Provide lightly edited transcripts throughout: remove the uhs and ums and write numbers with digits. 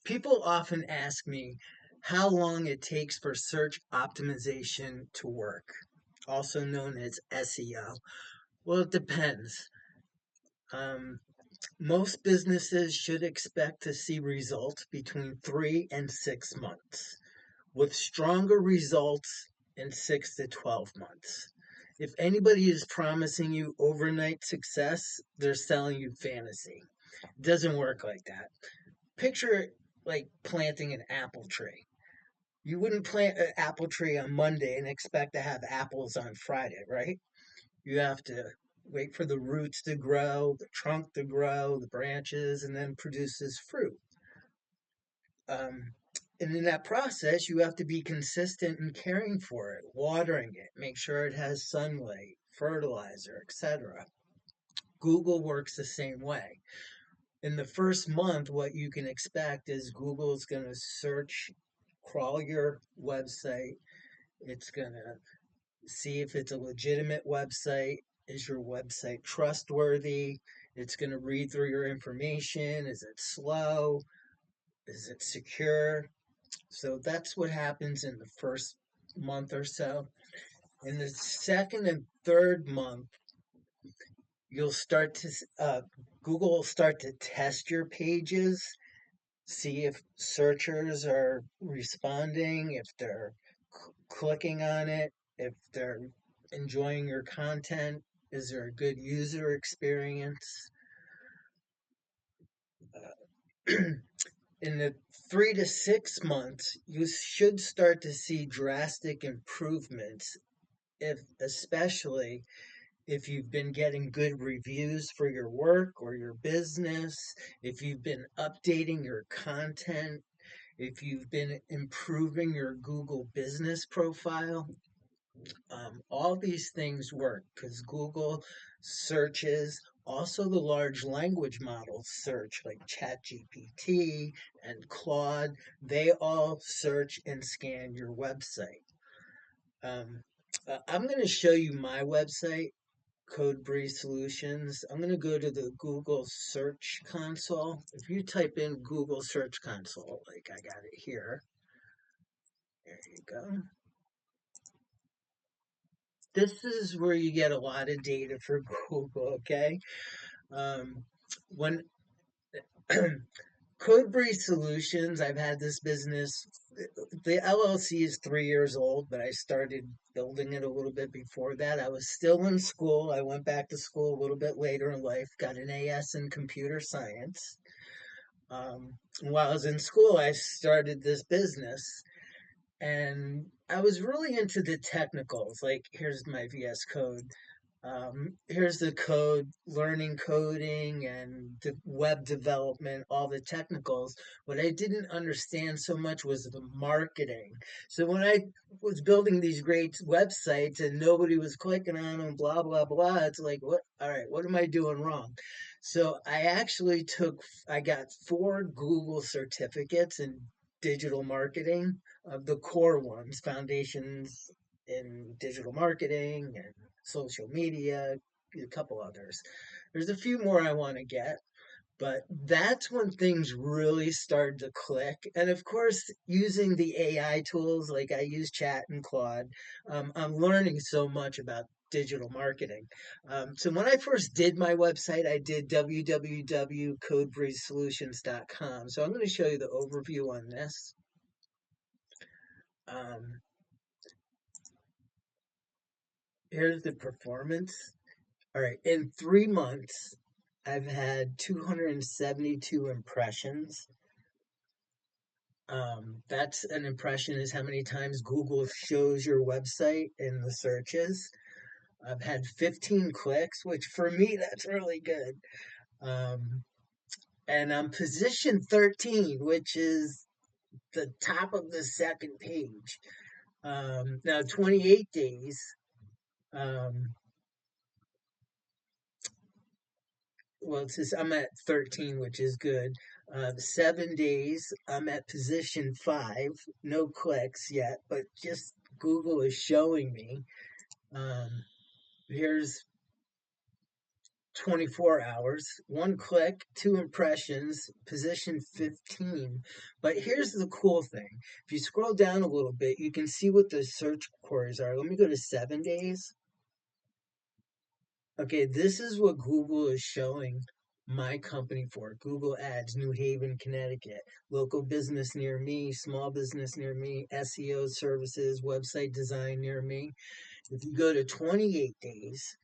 People often ask me how long it takes for search optimization to work, also known as SEO. Well, it depends. Um, Most businesses should expect to see results between 3 and 6 months, with stronger results in 6 to 12 months. If anybody is promising you overnight success, they're selling you fantasy. It doesn't work like that. Picture like planting an apple tree. You wouldn't plant an apple tree on Monday and expect to have apples on Friday, right? You have to wait for the roots to grow, the trunk to grow, the branches, and then produces fruit. Um, and in that process, you have to be consistent in caring for it, watering it, make sure it has sunlight, fertilizer, etc. Google works the same way. In the first month, what you can expect is Google's going to search, crawl your website. It's going to see if it's a legitimate website. Is your website trustworthy? It's going to read through your information. Is it slow? Is it secure? So that's what happens in the first month or so. In the second and third month, you'll start to Google will start to test your pages, see if searchers are responding, if they're clicking on it, if they're enjoying your content. Is there a good user experience? In the 3 to 6 months, you should start to see drastic improvements, if especially if you've been getting good reviews for your work or your business, if you've been updating your content, if you've been improving your Google business profile. All these things work because Google searches, also the large language models search like ChatGPT and Claude. They all search and scan your website. Um, I'm going to show you my website, CodeBreeze Solutions. I'm going to go to the Google Search Console. If you type in Google Search Console, like I got it here, there you go. This is where you get a lot of data for Google, okay? Um, when CodeBreeze Solutions, I've had this business. The LLC is 3 years old, but I started building it a little bit before that. I was still in school. I went back to school a little bit later in life, got an AS in computer science. While I was in school, I started this business, and I was really into the technicals. Like, here's my VS Code. Here's the code, learning coding and web development, all the technicals. What I didn't understand so much was the marketing. So when I was building these great websites and nobody was clicking on them, blah, blah, blah, it's like, what? All right, what am I doing wrong? So I got 4 Google certificates in digital marketing, of the core ones, foundations in digital marketing and social media, a couple others. There's a few more I want to get, but that's when things really started to click. And of course, using the AI tools, like I use Chat and Claude, I'm learning so much about digital marketing. So when I first did my website, I did www.codebreezesolutions.com. So I'm going to show you the overview on this. Um, Here's the performance. All right, in 3 months, I've had 272 impressions. That's an impression is how many times Google shows your website in the searches. I've had 15 clicks, which for me, that's really good. Um, and I'm position 13, which is the top of the second page. Now, 28 days. Um, well, it says I'm at 13, which is good. 7 days, I'm at position 5. No clicks yet, but just Google is showing me. Um, Here's 24 hours, one click, two impressions, position 15. But here's the cool thing. If you scroll down a little bit, you can see what the search queries are. Let me go to 7 days. Okay, this is what Google is showing my company for. Google Ads, New Haven, Connecticut, local business near me, small business near me, SEO services, website design near me. If you go to 28 days,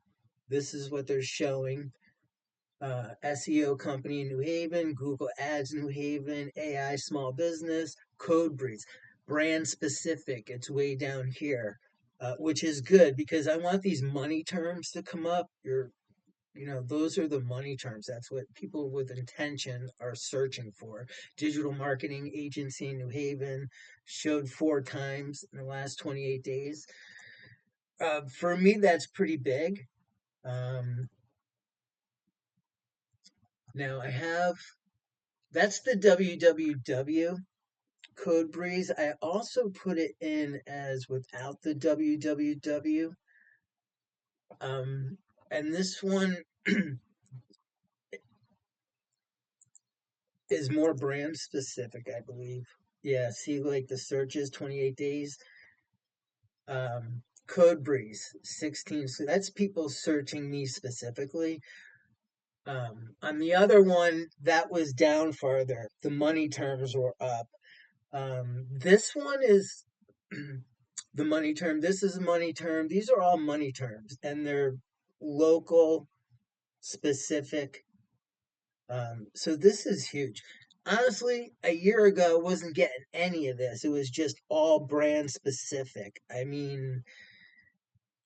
this is what they're showing. SEO company in New Haven, Google Ads New Haven, AI small business, CodeBreeze, brand specific. It's way down here, which is good because I want these money terms to come up. Those are the money terms. That's what people with intention are searching for. Digital marketing agency in New Haven showed 4 times in the last 28 days. For me, that's pretty big. Um, Now that's the www CodeBreeze. I also put it in as without the www. And this one is more brand specific, I believe. Yeah, see, like the searches, 28 days. CodeBreeze, 16. So that's people searching me specifically. On the other one, that was down farther. The money terms were up. This one is the money term. This is a money term. These are all money terms, and they're local, specific. So this is huge. Honestly, a year ago, I wasn't getting any of this. It was just all brand specific. I mean,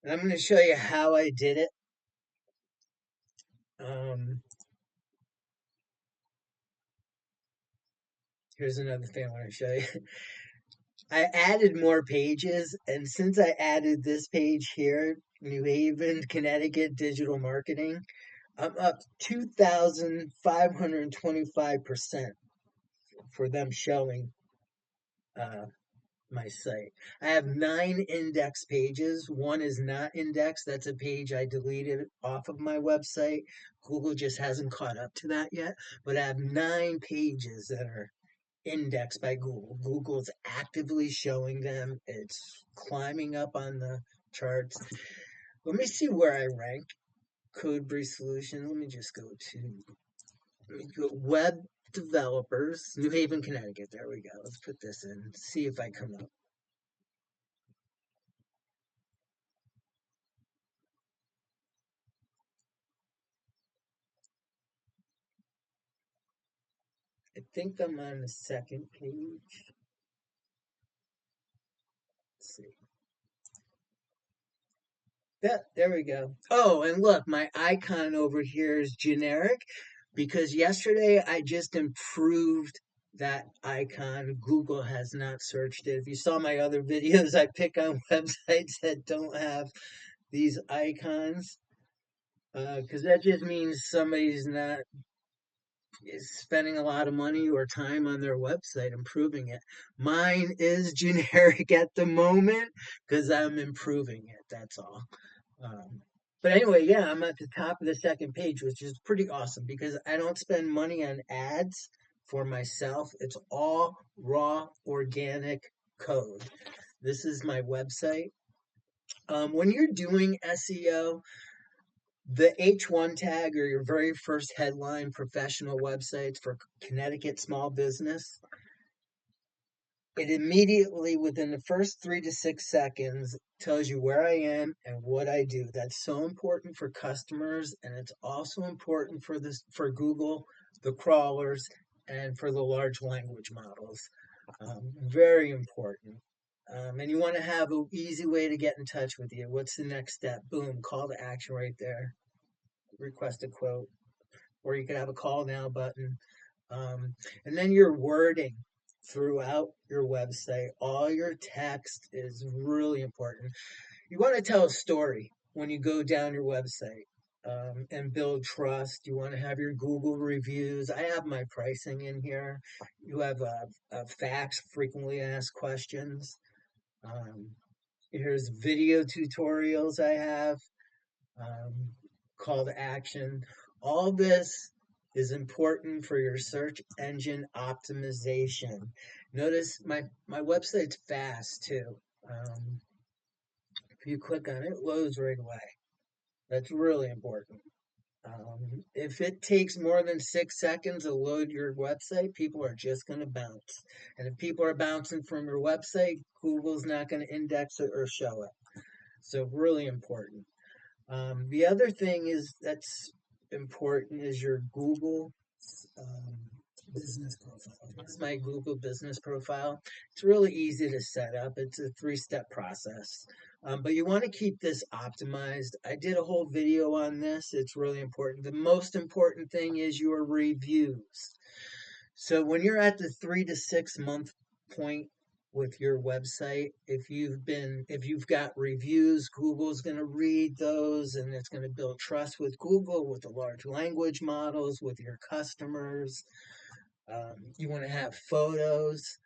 and I'm going to show you how I did it. Um, Here's another thing I want to show you. I added more pages, and since I added this page here, New Haven, Connecticut digital marketing, I'm up 2,525% for them showing uh, my site. I have 9 index pages. One is not indexed. That's a page I deleted off of my website. Google just hasn't caught up to that yet. But I have 9 pages that are indexed by Google. Google's actively showing them. It's climbing up on the charts. Let me see where I rank. CodeBreeze solution. Let me just go to web developers, New Haven, Connecticut. There we go. Let's put this in. See if I come up. I think I'm on the second page. Let's see. Yeah, there we go. Oh, and look, my icon over here is generic because yesterday I just improved that icon. Google has not searched it. If you saw my other videos, I pick on websites that don't have these icons because that just means somebody's not is spending a lot of money or time on their website improving it. Mine is generic at the moment because I'm improving it. That's all. Um, but anyway, yeah, I'm at the top of the second page, which is pretty awesome because I don't spend money on ads for myself. It's all raw, organic code. This is my website. When you're doing SEO, the H1 tag or your very first headline professional websites for Connecticut small business, it immediately within the first 3 to 6 seconds tells you where I am and what I do. That's so important for customers, and it's also important for Google, the crawlers, and for the large language models. Very important. And you want to have an easy way to get in touch with you. What's the next step? Boom, call to action right there. Request a quote, or you could have a call now button. And then your wording throughout your website, all your text is really important. You want to tell a story when you go down your website and build trust. You want to have your Google reviews. I have my pricing in here. You have facts, frequently asked questions. Um, Here's video tutorials I have. Um, call to action. All this is important for your search engine optimization. Notice my website's fast too. If you click on it, it loads right away. That's really important. If it takes more than 6 seconds to load your website, people are just going to bounce. And if people are bouncing from your website, Google's not going to index it or show it. So really important. The other thing is that's important is your Google um, business profile. This is my Google business profile. It's really easy to set up. It's a three-step process. But you want to keep this optimized. I did a whole video on this. It's really important. The most important thing is your reviews. So when you're at the 3 to 6 month point with your website, if you've got reviews, Google's going to read those and it's going to build trust with Google, with the large language models, with your customers. You want to have photos.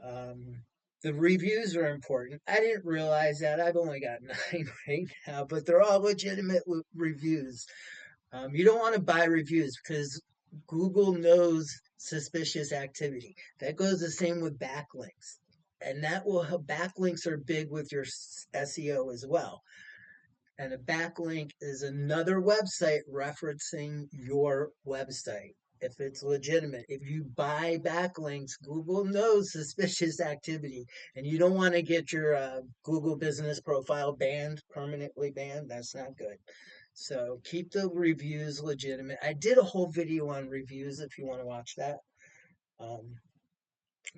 Um, the reviews are important. I didn't realize that. I've only got 9 right now, but they're all legitimate reviews. You don't want to buy reviews because Google knows suspicious activity. That goes the same with backlinks. And that will help. Backlinks are big with your SEO as well. And a backlink is another website referencing your website. If it's legitimate, if you buy backlinks, Google knows suspicious activity, and you don't want to get your Google business profile banned, permanently banned. That's not good. So keep the reviews legitimate. I did a whole video on reviews if you want to watch that. Um,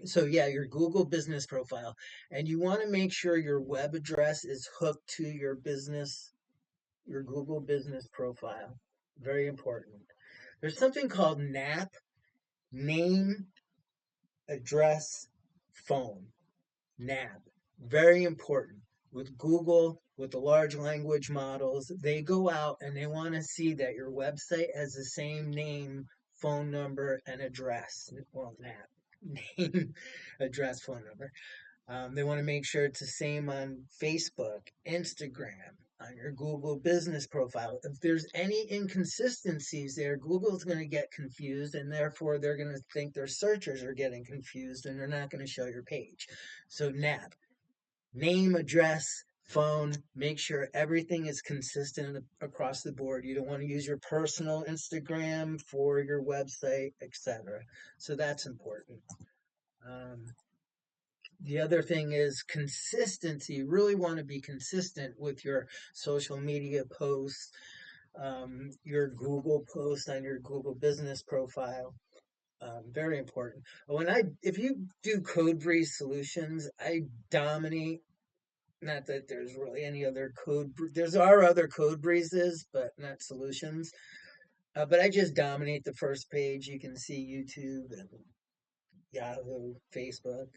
so yeah, your Google business profile, and you want to make sure your web address is hooked to your Google business profile. Very important. There's something called NAP, name, address, phone. NAP. Very important. With Google, with the large language models, they go out and they want to see that your website has the same name, phone number, and address. Well, NAP. Name, address, phone number. They want to make sure it's the same on Facebook, Instagram, on your Google business profile. If there's any inconsistencies there, Google's going to get confused and therefore they're going to think their searchers are getting confused and they're not going to show your page. So NAP, name, address, phone, make sure everything is consistent across the board. You don't want to use your personal Instagram for your website, etc. So that's important. Um, the other thing is consistency. You really want to be consistent with your social media posts, your Google post on your Google business profile. Very important. If you do CodeBreeze solutions, I dominate. Not that there's really any other there's are other CodeBreezes, but not solutions. But I just dominate the first page. You can see YouTube and Yahoo, Facebook.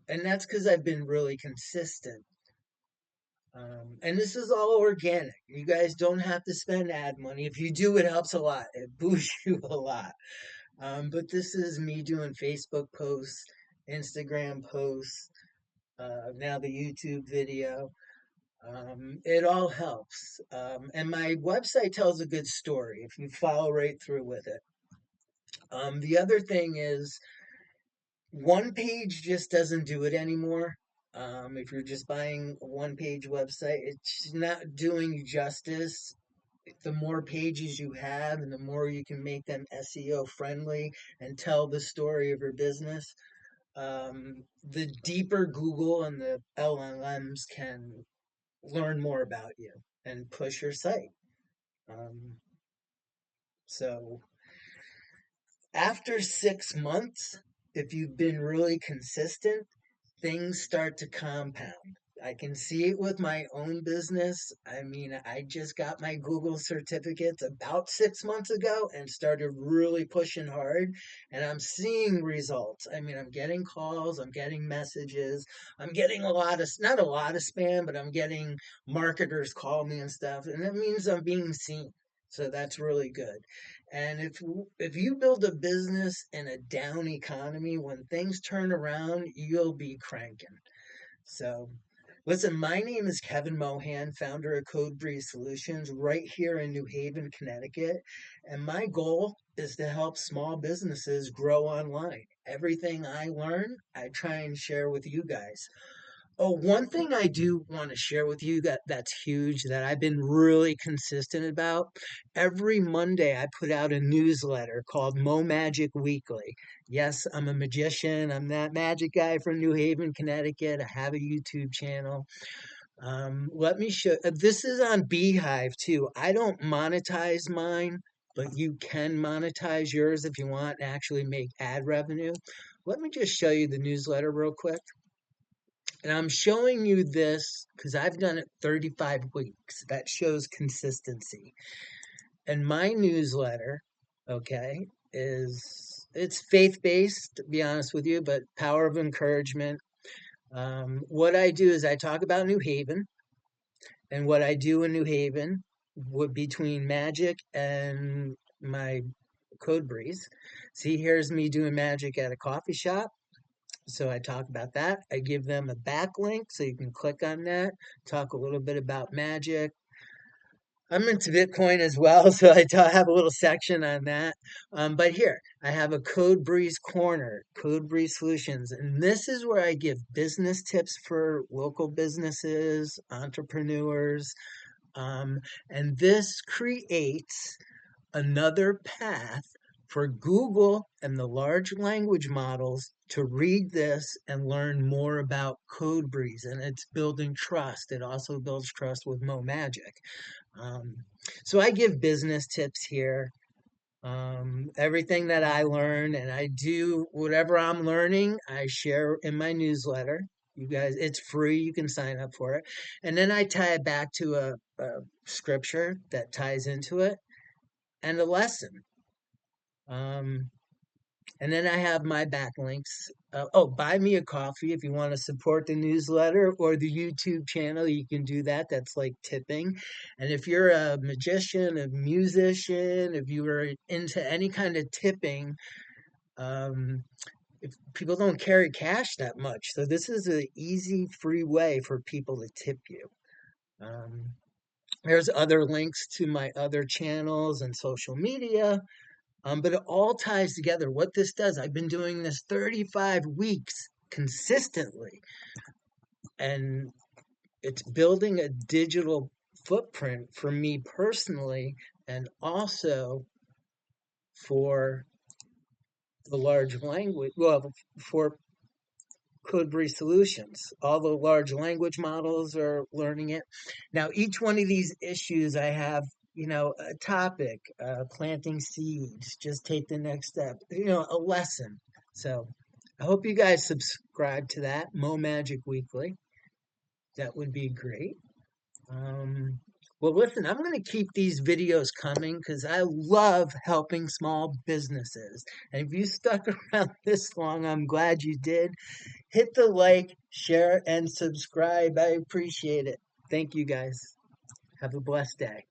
And that's because I've been really consistent. And this is all organic. You guys don't have to spend ad money. If you do, it helps a lot. It boosts you a lot. But this is me doing Facebook posts, Instagram posts, now the YouTube video. It all helps. And my website tells a good story if you follow right through with it. The other thing is one page just doesn't do it anymore. If you're just buying a one page website, it's not doing you justice. The more pages you have and the more you can make them SEO friendly and tell the story of your business, the deeper Google and the LLMs can learn more about you and push your site. Um, so after 6 months, if you've been really consistent, things start to compound. I can see it with my own business. I mean, I just got my Google certificates about 6 months ago and started really pushing hard, and I'm seeing results. I mean, I'm getting calls, I'm getting messages, I'm getting not a lot of spam, but I'm getting marketers call me and stuff, and that means I'm being seen. So that's really good. And if you build a business in a down economy, when things turn around, you'll be cranking. So Listen, my name is Kevin Mohan, founder of CodeBreeze Solutions right here in New Haven, Connecticut. And my goal is to help small businesses grow online. Everything I learn, I try and share with you guys. Oh, one thing I do want to share with you that's huge that I've been really consistent about. Every Monday I put out a newsletter called Mo Magic Weekly. Yes, I'm a magician. I'm that magic guy from New Haven, Connecticut. I have a YouTube channel. Let me show. This is on Beehive too. I don't monetize mine, but you can monetize yours if you want and actually make ad revenue. Let me just show you the newsletter real quick. And I'm showing you this because I've done it 35 weeks. That shows consistency. And my newsletter, okay, it's faith-based, to be honest with you, but power of encouragement. What I do is I talk about New Haven and what I do in New Haven between magic and my CodeBreeze. See, here's me doing magic at a coffee shop. So I talk about that. I give them a backlink so you can click on that, talk a little bit about magic. I'm into Bitcoin as well, so have a little section on that. But here, I have a CodeBreeze corner, CodeBreeze Solutions, and this is where I give business tips for local businesses, entrepreneurs, and this creates another path for Google and the large language models to read this and learn more about CodeBreeze. And it's building trust. It also builds trust with MoMagic. Um, so I give business tips here. Everything that I learn, and I do whatever I'm learning, I share in my newsletter. You guys, it's free. You can sign up for it. And then I tie it back to a scripture that ties into it and a lesson. Um, and then I have my backlinks. Oh, buy me a coffee if you want to support the newsletter or the YouTube channel. You can do that. That's like tipping. And if you're a magician, a musician, if you are into any kind of tipping, um, if people don't carry cash that much, so this is an easy, free way for people to tip you. Um, there's other links to my other channels and social media. But it all ties together. What this does, I've been doing this 35 weeks consistently, and it's building a digital footprint for me personally, and also for the large language, well, for CodeBreeze Solutions. All the large language models are learning it. Now, each one of these issues, I have, a topic, planting seeds, just take the next step, a lesson. So I hope you guys subscribe to that, Mo Magic Weekly. That would be great. Um, well, listen, I'm going to keep these videos coming because I love helping small businesses. And if you stuck around this long, I'm glad you did. Hit the like, share, and subscribe. I appreciate it. Thank you guys. Have a blessed day.